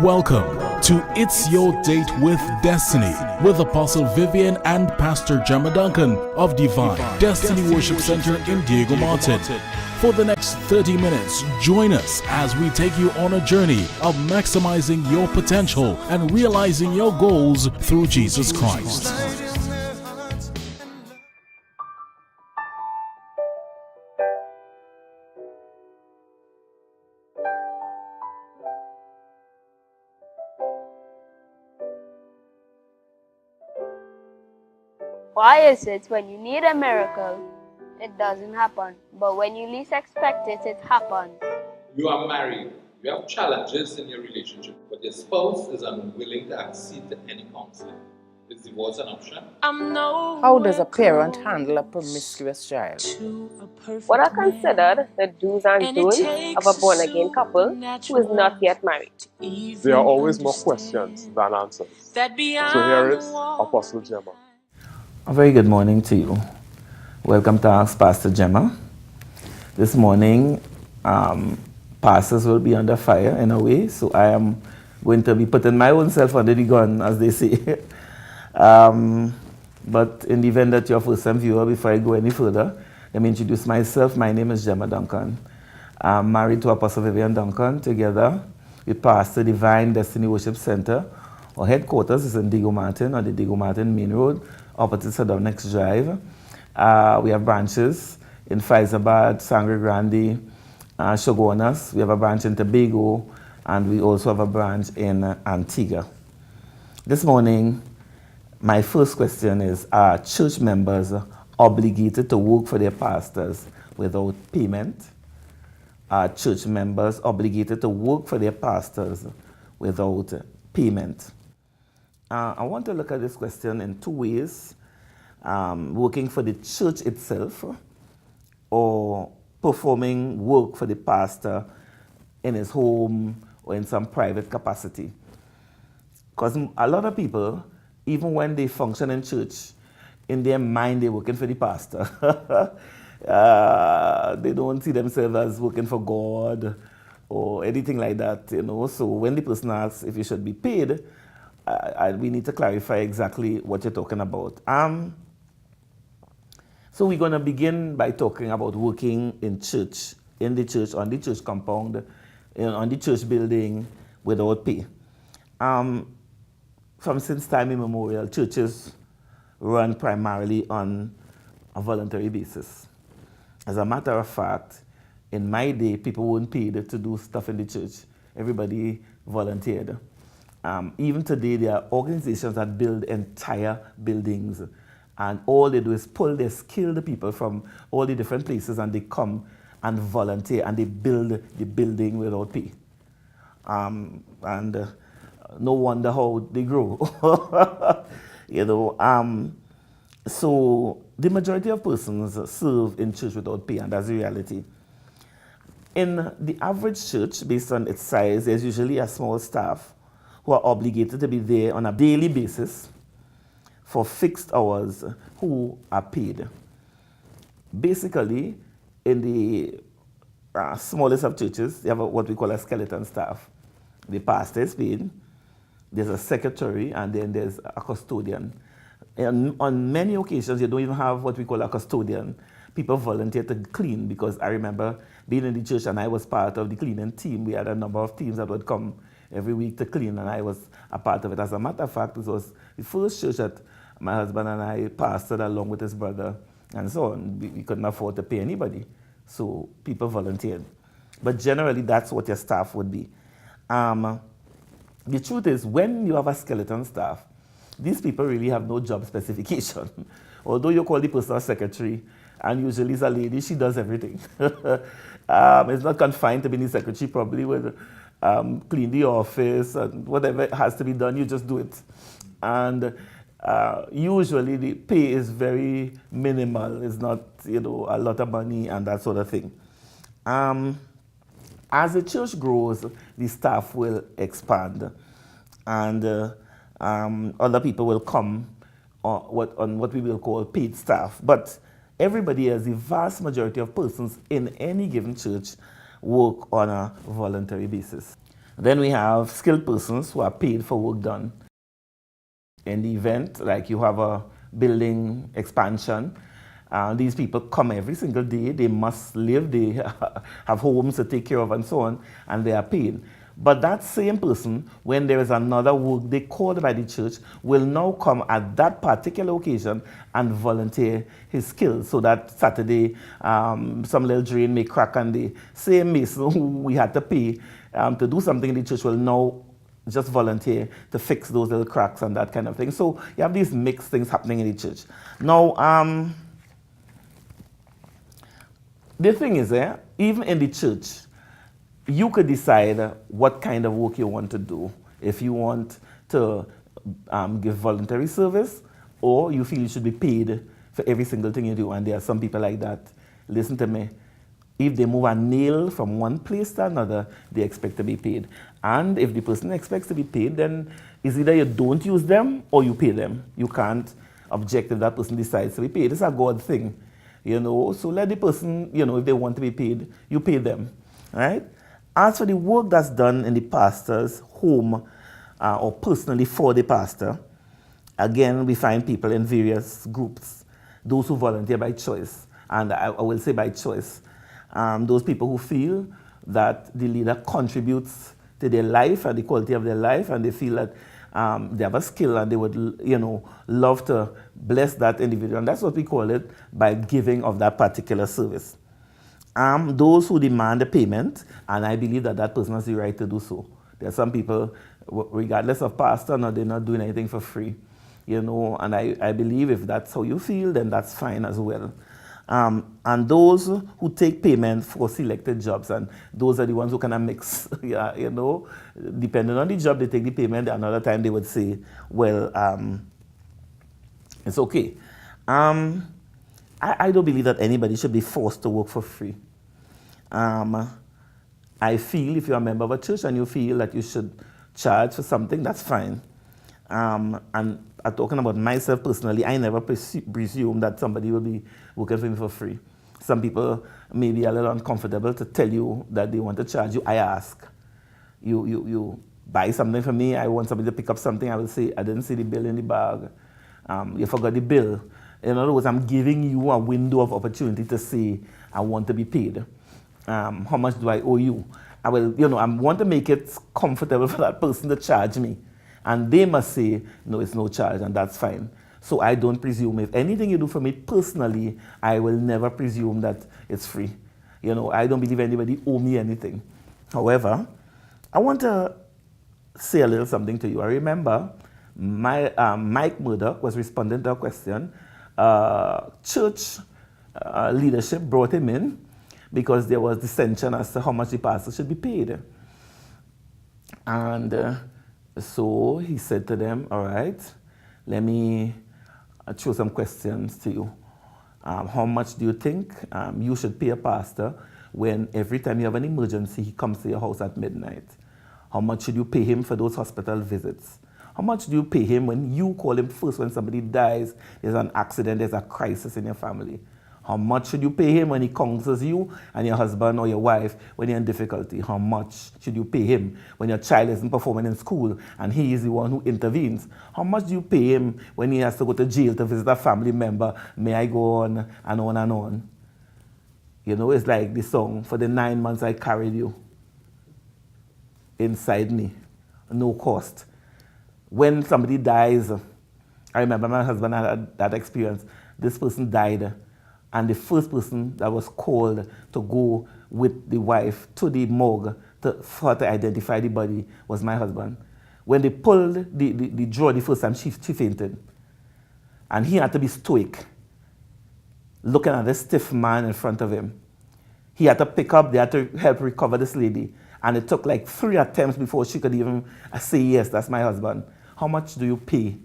Welcome to It's Your Date with Destiny with Apostle Vivian and Pastor Jemma Duncan of Divine Destiny Worship Center in Diego Martin. For the next 30 minutes, join us as we take you on a journey of maximizing your potential and realizing your goals through Jesus Christ. Why is it when you need a miracle, it doesn't happen, but when you least expect it, it happens? You are married, you have challenges in your relationship, but your spouse is unwilling to accede to any counseling. Is divorce an option? How does a parent handle a promiscuous child? What are considered the do's and don'ts of a born-again couple who is not yet married? There are always more questions than answers. So here is Apostle Jemma. A very good morning to you. Welcome to Ask Pastor Jemma. This morning, pastors will be under fire in a way, so I am going to be putting my own self under the gun, as they say. But in the event that you're a first-time viewer, before I go any further, let me introduce myself. My name is Jemma Duncan. I'm married to Apostle Vivian Duncan. Together, we pastor Divine Destiny Worship Center. Our headquarters is in Diego Martin, on the Diego Martin Main Road, opposite Saddam Next Drive. We have branches in Faizabad, Sangre Grande, Shogunas. We have a branch in Tobago, and we also have a branch in Antigua. This morning, my first question is, are church members obligated to work for their pastors without payment? Are church members obligated to work for their pastors without payment? I want to look at this question in two ways. Working for the church itself or performing work for the pastor in his home or in some private capacity. Because a lot of people, even when they function in church, in their mind they're working for the pastor. They don't see themselves as working for God or anything like that, you know. So when the person asks if you should be paid, we need to clarify exactly what you're talking about. So we're going to begin by talking about working in church, in the church, on the church compound, on the church building without pay. From since time immemorial, churches run primarily on a voluntary basis. As a matter of fact, in my day, people weren't paid to do stuff in the church. Everybody volunteered. Even today, there are organizations that build entire buildings, and all they do is pull their skilled people from all the different places, and they come and volunteer, and they build the building without pay. No wonder how they grow. You know, so the majority of persons serve in church without pay, and that's the reality. In the average church, based on its size, there's usually a small staff who are obligated to be there on a daily basis for fixed hours who are paid. Basically, in the smallest of churches, they have what we call a skeleton staff. The pastor is paid, there's a secretary, and then there's a custodian. And on many occasions, you don't even have what we call a custodian. People volunteer to clean, because I remember being in the church and I was part of the cleaning team. We had a number of teams that would come every week to clean, and I was a part of it. As a matter of fact, it was the first church that my husband and I pastored along with his brother and so on. We couldn't afford to pay anybody, so people volunteered. But generally, that's what your staff would be. The truth is, when you have a skeleton staff, these people really have no job specification. Although you call the person a secretary, and usually it's a lady, she does everything. It's not confined to being the secretary, probably would clean the office, and whatever has to be done, you just do it. And usually the pay is very minimal. It's not, you know, a lot of money and that sort of thing. As the church grows, the staff will expand, and other people will come on what we will call paid staff. But everybody, as the vast majority of persons in any given church, work on a voluntary basis. Then we have skilled persons who are paid for work done. In the event, like you have a building expansion, these people come every single day. They must live, they have homes to take care of and so on, and they are paid. But that same person, when there is another work they called by the church, will now come at that particular occasion and volunteer his skills. So that Saturday, some little drain may crack, and the same mason who we had to pay to do something in the church will now just volunteer to fix those little cracks and that kind of thing. So you have these mixed things happening in the church. Now, the thing is, even in the church, you could decide what kind of work you want to do. If you want to give voluntary service, or you feel you should be paid for every single thing you do. And there are some people like that. Listen to me. If they move a nail from one place to another, they expect to be paid. And if the person expects to be paid, then it's either you don't use them or you pay them. You can't object if that person decides to be paid. It's a God thing, you know. So let the person, you know, if they want to be paid, you pay them, right? As for the work that's done in the pastor's home or personally for the pastor, again, we find people in various groups. Those who volunteer by choice, and I will say by choice. Those people who feel that the leader contributes to their life and the quality of their life, and they feel that they have a skill and they would, you know, love to bless that individual. And that's what we call it, by giving of that particular service. Those who demand a payment, and I believe that that person has the right to do so. There are some people, regardless of pastor, no, they're not doing anything for free, you know, and I believe if that's how you feel, then that's fine as well. And those who take payment for selected jobs, and those are the ones who kind of mix, yeah, you know, depending on the job, they take the payment. Another time they would say, well, it's okay. I don't believe that anybody should be forced to work for free. I feel if you're a member of a church and you feel that you should charge for something, that's fine. And I'm talking about myself personally, I never presume that somebody will be working for me for free. Some people may be a little uncomfortable to tell you that they want to charge you. I ask. You buy something for me, I want somebody to pick up something, I will say, I didn't see the bill in the bag. You forgot the bill. In other words, I'm giving you a window of opportunity to say, I want to be paid. How much do I owe you? I will, you know, I want to make it comfortable for that person to charge me. And they must say, no, it's no charge, and that's fine. So I don't presume. If anything you do for me personally, I will never presume that it's free. You know, I don't believe anybody owe me anything. However, I want to say a little something to you. I remember Mike Murdoch was responding to a question. Church leadership brought him in because there was dissension as to how much the pastor should be paid. And so he said to them, all right, let me throw some questions to you. How much do you think you should pay a pastor when every time you have an emergency, he comes to your house at midnight? How much should you pay him for those hospital visits? How much do you pay him when you call him first when somebody dies, there's an accident, there's a crisis in your family? How much should you pay him when he counsels you and your husband or your wife when you're in difficulty? How much should you pay him when your child isn't performing in school and he is the one who intervenes? How much do you pay him when he has to go to jail to visit a family member? May I go on and on and on? You know, it's like the song, for the 9 months I carried you inside me, no cost. When somebody dies, I remember my husband had that experience. This person died, and the first person that was called to go with the wife to the morgue for her to identify the body was my husband. When they pulled the drawer the first time, she fainted. And he had to be stoic, looking at this stiff man in front of him. He had to pick up, they had to help recover this lady. And it took like 3 attempts before she could even say, yes, that's my husband. How much do you pay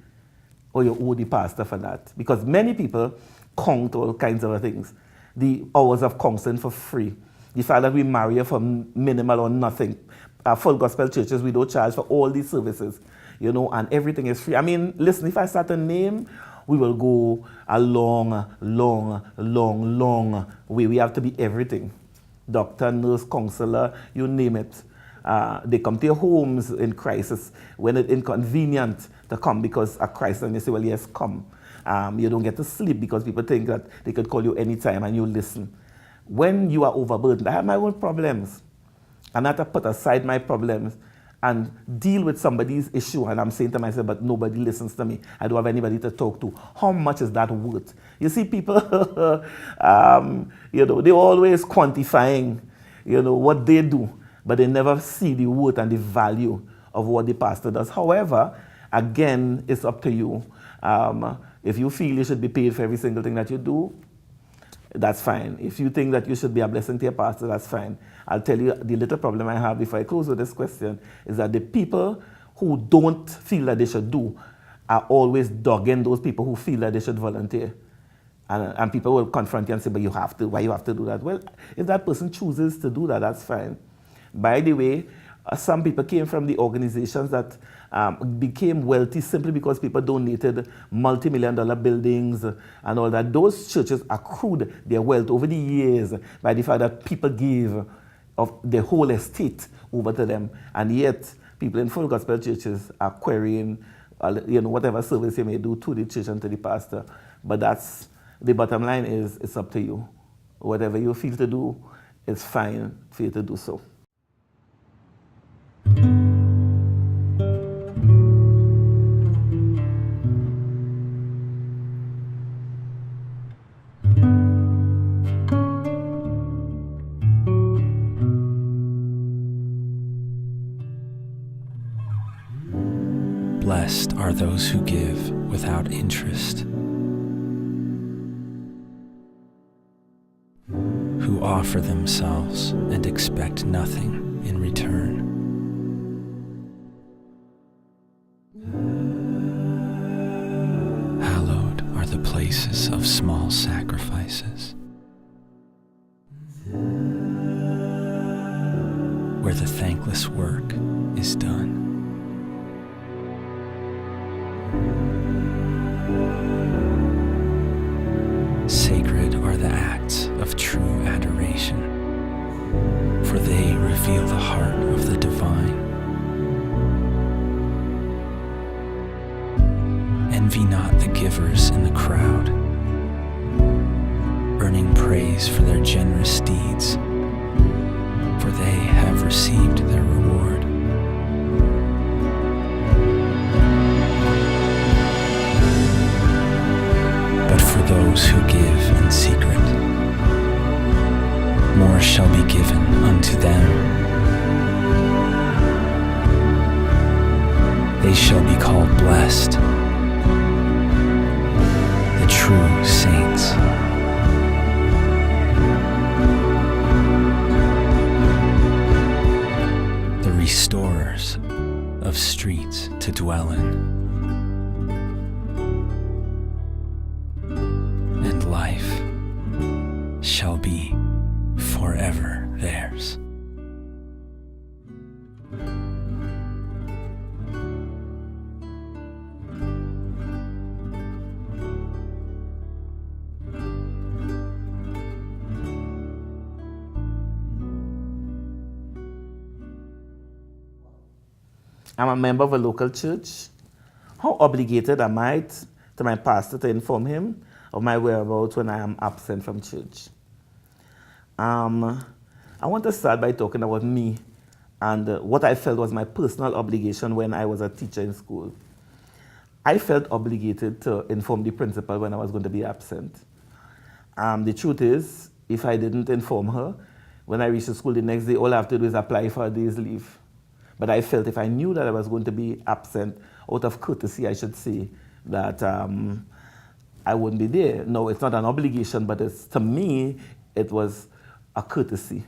or you owe the pastor for that? Because many people count all kinds of things. The hours of counseling for free. The fact that we marry you for minimal or nothing. Full gospel churches, we don't charge for all these services, you know, and everything is free. I mean, listen, if I start to name, we will go a long way. We have to be everything. Doctor, nurse, counselor, you name it. They come to your homes in crisis when it's inconvenient to come because of crisis, and you say, well, yes, come. You don't get to sleep because people think that they could call you anytime and you listen. When you are overburdened, I have my own problems. And I have to put aside my problems and deal with somebody's issue. And I'm saying to myself, but nobody listens to me. I don't have anybody to talk to. How much is that worth? You see, people, they're always quantifying, what they do, but they never see the worth and the value of what the pastor does. However, again, it's up to you. If you feel you should be paid for every single thing that you do, that's fine. If you think that you should be a blessing to your pastor, that's fine. I'll tell you the little problem I have before I close with this question is that the people who don't feel that they should do are always dogging those people who feel that they should volunteer. And people will confront you and say, but you have to, why you have to do that? Well, if that person chooses to do that, that's fine. By the way, some people came from the organizations that became wealthy simply because people donated multi-million-dollar buildings and all that. Those churches accrued their wealth over the years by the fact that people gave of their whole estate over to them. And yet, people in full gospel churches are querying whatever service you may do to the church and to the pastor. But that's the bottom line is, it's up to you. Whatever you feel to do, it's fine for you to do so. Blessed are those who give without interest, who offer themselves and expect nothing in return. Hallowed are the places of small sacrifices, where the thankless work is done. Sacred are the acts of true adoration, for they reveal the heart of the divine. Envy not the givers in the crowd, earning praise for their generous deeds, for they have received their reward. But for those who give in secret, more shall be given unto them. They shall be called blessed, the true saints. The restorers of streets to dwell in. And life shall be forever theirs. I'm a member of a local church. How obligated am I to my pastor to inform him of my whereabouts when I am absent from church? I want to start by talking about me and what I felt was my personal obligation when I was a teacher in school. I felt obligated to inform the principal when I was going to be absent. The truth is, if I didn't inform her, when I reached the school the next day, all I have to do is apply for a day's leave. But I felt if I knew that I was going to be absent, out of courtesy, I should say that I wouldn't be there. No, it's not an obligation, but to me, it was a courtesy.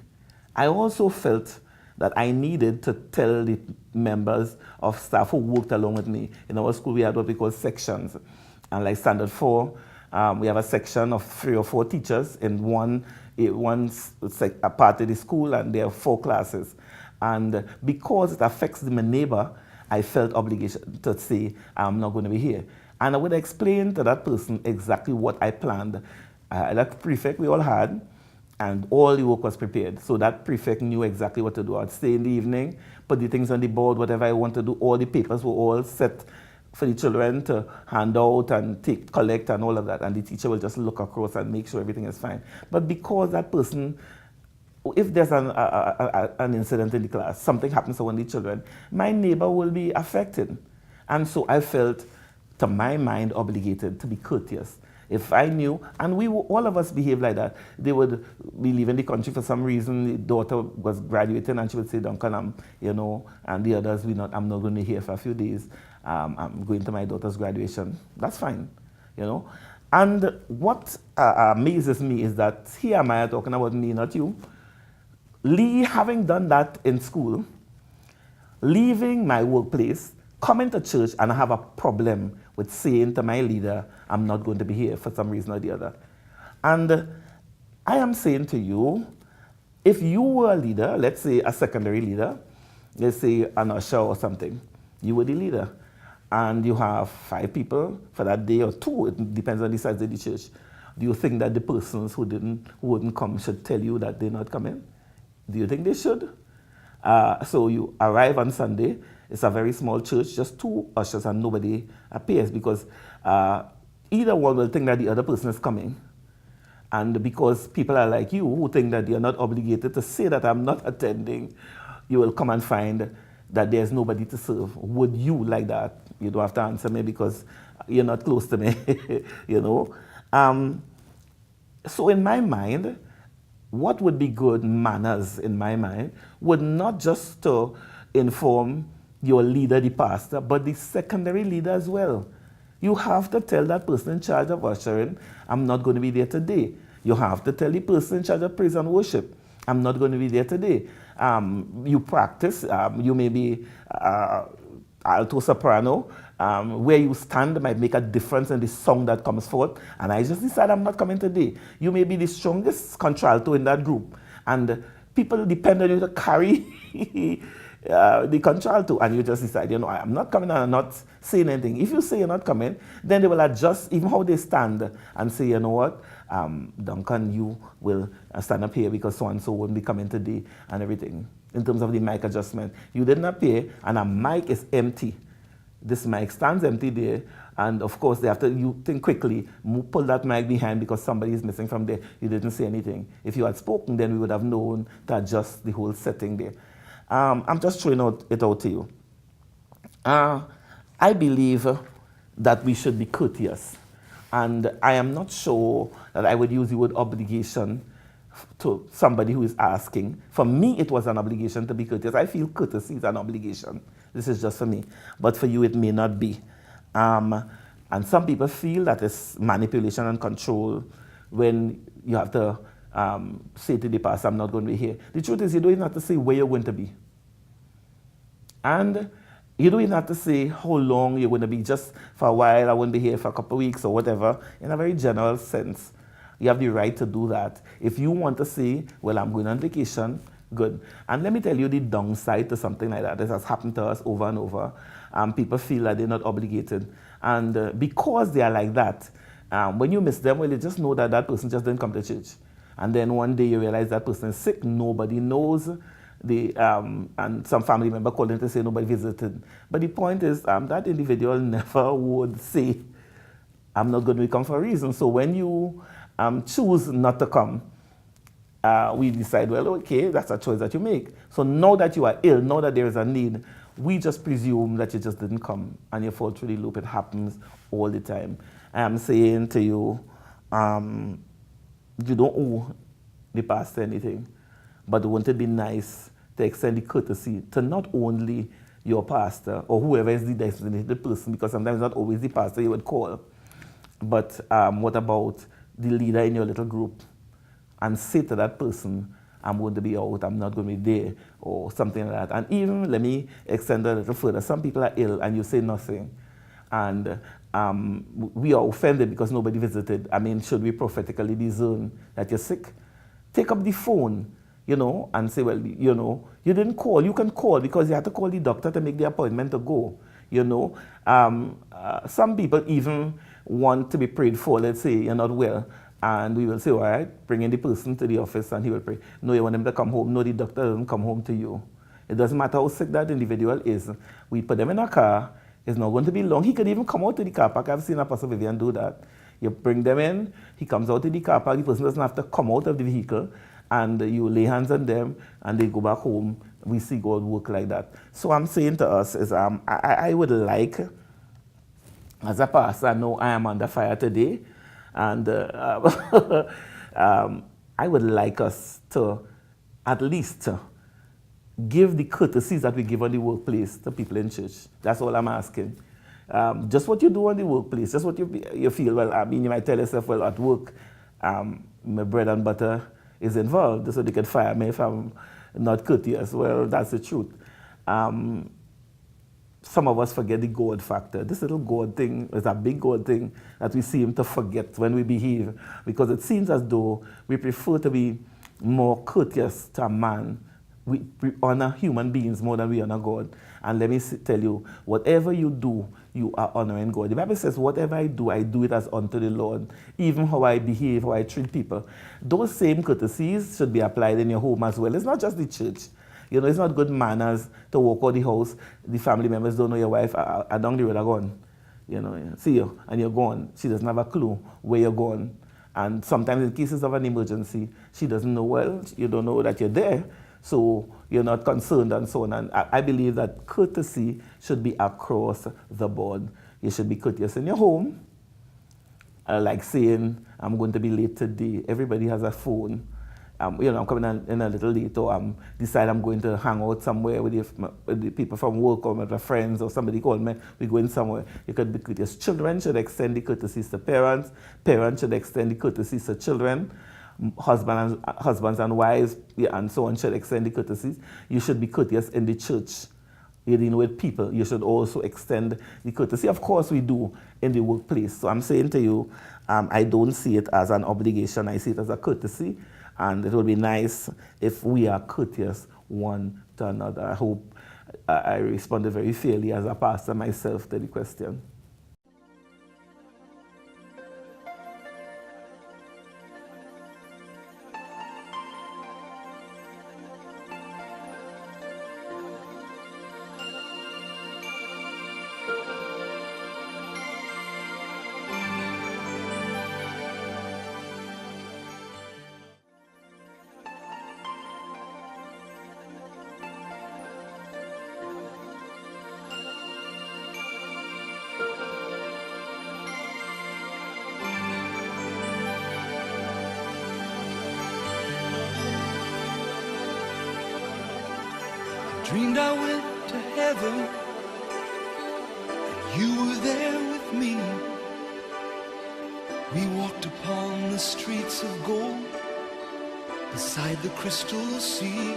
I also felt that I needed to tell the members of staff who worked along with me. In our school, we had what we call sections. And like Standard 4, we have a section of 3 or 4 teachers in one part of the school, and there are 4 classes. And because it affects my neighbor, I felt obligation to say, I'm not going to be here. And I would explain to that person exactly what I planned. That prefect we all had, and all the work was prepared. So that prefect knew exactly what to do. I'd stay in the evening, put the things on the board, whatever I want to do. All the papers were all set for the children to hand out and collect and all of that. And the teacher will just look across and make sure everything is fine. But because that person, if there's an incident in the class, something happens to one of the children, my neighbor will be affected. And so I felt, to my mind, obligated to be courteous. If I knew, and all of us behave like that, they would be leaving the country for some reason. The daughter was graduating, and she would say, Duncan, and the others, I'm not going to be here for a few days. I'm going to my daughter's graduation. That's fine, And what amazes me is that here am I talking about me, not you. Lee, having done that in school, leaving my workplace, coming to church, and I have a problem with saying to my leader, I'm not going to be here for some reason or the other. And I am saying to you, if you were a leader, let's say a secondary leader, let's say an usher or something, you were the leader, and you have 5 people for that day or 2, it depends on the size of the church. Do you think that the persons who wouldn't come should tell you that they're not coming? Do you think they should? So you arrive on Sunday, it's a very small church, just 2 ushers and nobody appears because either one will think that the other person is coming. And because people are like you who think that you're not obligated to say that I'm not attending, you will come and find that there's nobody to serve. Would you like that? You don't have to answer me because you're not close to me, So in my mind, what would be good manners in my mind would not just to inform your leader, the pastor, but the secondary leader as well. You have to tell that person in charge of ushering, I'm not going to be there today. You have to tell the person in charge of praise and worship, I'm not going to be there today. You practice, you may be alto soprano, where you stand might make a difference in the song that comes forth, and I just decide I'm not coming today. You may be the strongest contralto in that group, and people depend on you to carry the contralto, and you just decide, I'm not coming and I'm not saying anything. If you say you're not coming, then they will adjust even how they stand and say, you know what, Duncan, you will stand up here because so-and-so won't be coming today and everything. In terms of the mic adjustment, you didn't appear and a mic is empty. This mic stands empty there, and of course, you think quickly, pull that mic behind because somebody is missing from there. You didn't say anything. If you had spoken, then we would have known to adjust the whole setting there. I'm just throwing it out to you. I believe that we should be courteous, and I am not sure that I would use the word obligation to somebody who is asking. For me, it was an obligation to be courteous. I feel courtesy is an obligation. This is just for me. But for you, it may not be. And some people feel that it's manipulation and control when you have to say to the pastor, I'm not going to be here. The truth is, you don't even have to say where you're going to be. And you don't even have to say how long you're going to be. Just for a while, I won't be here for a couple of weeks or whatever, in a very general sense. You have the right to do that. If you want to say, well, I'm going on vacation, good. And let me tell you the downside to something like that. This has happened to us over and over. People feel that they're not obligated. And because they are like that, when you miss them, well, you just know that that person just didn't come to church. And then one day you realize that person is sick, nobody knows. And some family member called in to say nobody visited. But the point is, that individual never would say, I'm not going to come for a reason. So when you choose not to come, we decide, well, okay, that's a choice that you make. So now that you are ill, now that there is a need, we just presume that you just didn't come and you fall through the loop. It happens all the time. I am saying to you, you don't owe the pastor anything, but wouldn't it be nice to extend the courtesy to not only your pastor or whoever is the designated person, because sometimes not always the pastor you would call, but what about the leader in your little group, and say to that person, I'm going to be out, I'm not going to be there, or something like that. And even, let me extend a little further, some people are ill and you say nothing, and we are offended because nobody visited. I mean, should we prophetically discern that you're sick? Take up the phone, and say, well, you didn't call. You can call because you had to call the doctor to make the appointment to go, Some people even want to be prayed for. Let's say you're not well And we will say, all right, bring in the person to the office and he will pray. No, you want him to come home. No, the doctor doesn't come home to you. It doesn't matter how sick that individual is. We put them in a car. It's not going to be long. He could even come out to the car park. I've seen Apostle Vivian do that. You bring them in. He comes out to the car park. The person doesn't have to come out of the vehicle. And you lay hands on them and they go back home. We see God work like that. So I'm saying to us is I would like, as a pastor, I know I am under fire today. And I would like us to at least give the courtesies that we give on the workplace to people in church. That's all I'm asking. Just what you do on the workplace, just what you feel. Well, I mean, you might tell yourself, well, at work, my bread and butter is involved, so they can fire me if I'm not courteous. Well, that's the truth. Some of us forget the God factor. This little God thing is a big God thing that we seem to forget when we behave, because it seems as though we prefer to be more courteous to a man. We honor human beings more than we honor God. And let me tell you, whatever you do, you are honoring God. The Bible says, whatever I do it as unto the Lord. Even how I behave, how I treat people. Those same courtesies should be applied in your home as well. It's not just the church. You know, it's not good manners to walk out the house. The family members don't know your wife. I don't know where they're gone. You know, see you, and you're gone. She doesn't have a clue where you're gone. And sometimes in cases of an emergency, she doesn't know, well, you don't know that you're there. So you're not concerned and so on. And I believe that courtesy should be across the board. You should be courteous in your home. Like saying, I'm going to be late today. Everybody has a phone. You know, I'm coming in a little late, or decide I'm going to hang out somewhere with the people from work or with my friends, or somebody called me, we're going somewhere. You could be courteous. Children should extend the courtesies to parents. Parents should extend the courtesies to children. Husbands and wives, and so on, should extend the courtesies. You should be courteous in the church. You're dealing with people. You should also extend the courtesy. Of course, we do in the workplace. So I'm saying to you, I don't see it as an obligation. I see it as a courtesy. And it would be nice if we are courteous one to another. I hope I responded very fairly as a pastor myself to the question. Dreamed I went to heaven, and you were there with me. We walked upon the streets of gold, beside the crystal sea.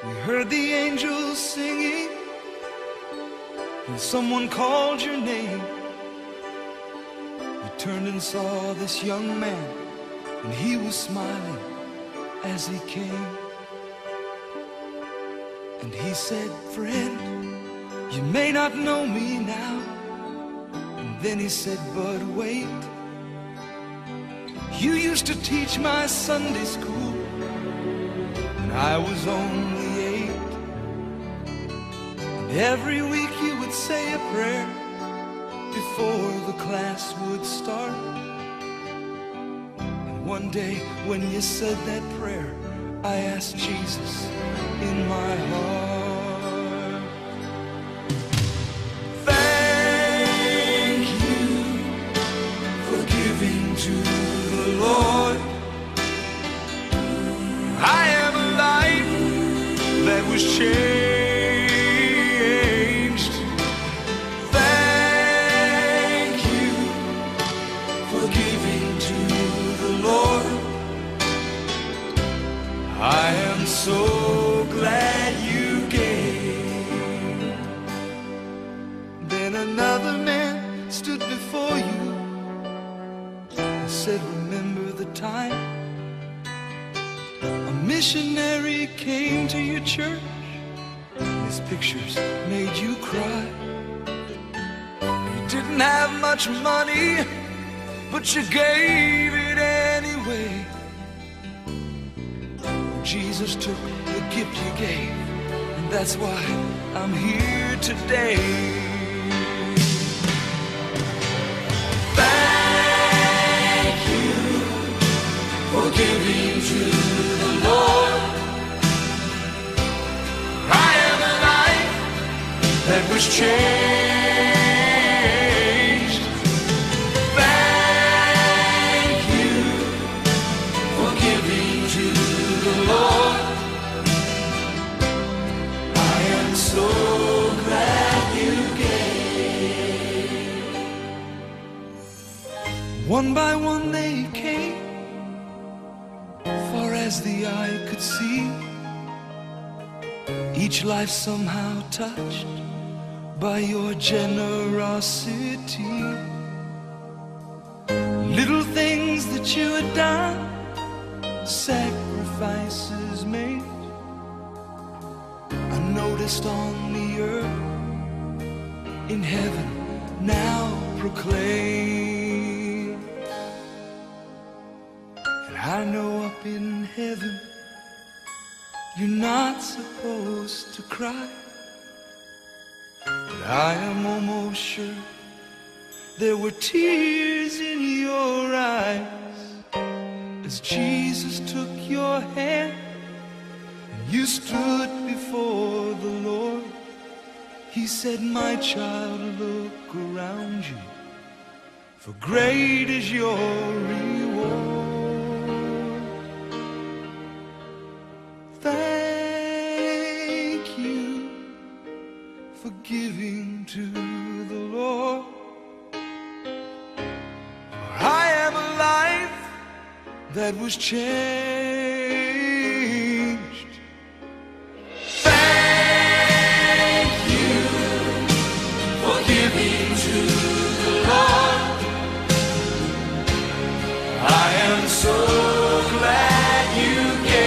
We heard the angels singing, and someone called your name. We turned and saw this young man, and he was smiling as he came. And he said, friend, you may not know me now. And then he said, but wait, you used to teach my Sunday school when I was only 8. And every week you would say a prayer before the class would start. And one day when you said that prayer, I asked Jesus in my heart. Thank you for giving to the Lord. I have a life that was changed. Thank you for giving to the Lord. I am so glad you gave. Then another man stood before you and said, remember the time a missionary came to your church, and his pictures made you cry. He didn't have much money, but you gave it anyway. Jesus took the gift you gave, and that's why I'm here today. Thank you for giving to the Lord. I am a life that was changed. Thank you for giving to the Lord. I am so glad you gave. One by one they came, far as the eye could see. Each life somehow touched by your generosity. Little things that you had done, sacrifices made, I noticed on the earth, in heaven now proclaim. And I know up in heaven you're not supposed to cry, but I am almost sure there were tears in your eyes as Jesus took your hand and you stood before the Lord. He said, my child, look around you, for great is your reward. Thank you for giving to the Lord. For I am a life that was changed. Thank you for giving to the Lord. I am so glad you gave.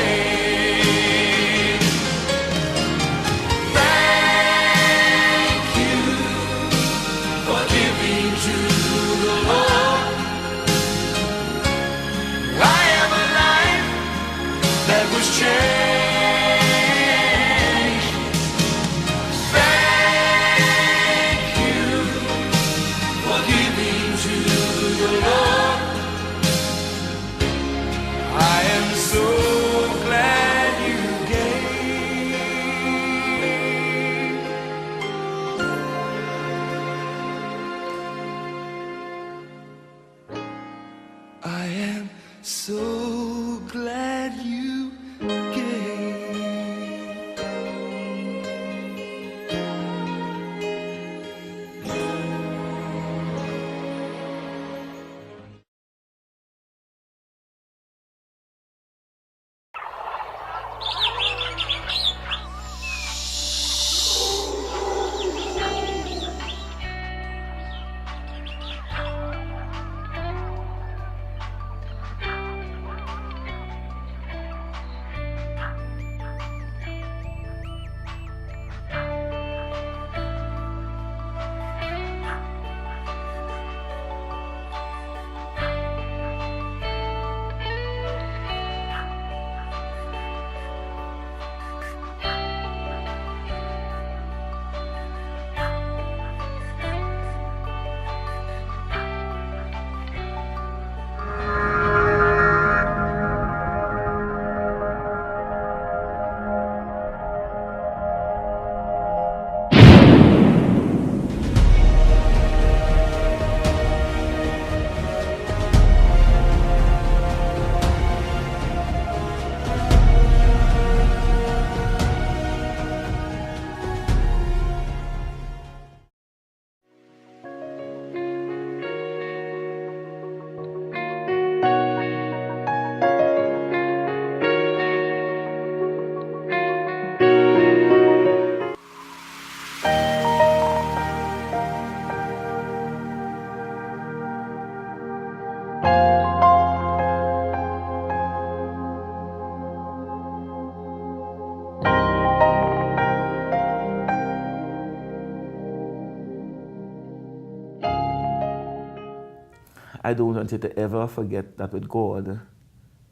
I don't want you to ever forget that with God,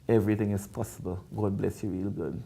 everything is possible. God bless you real good.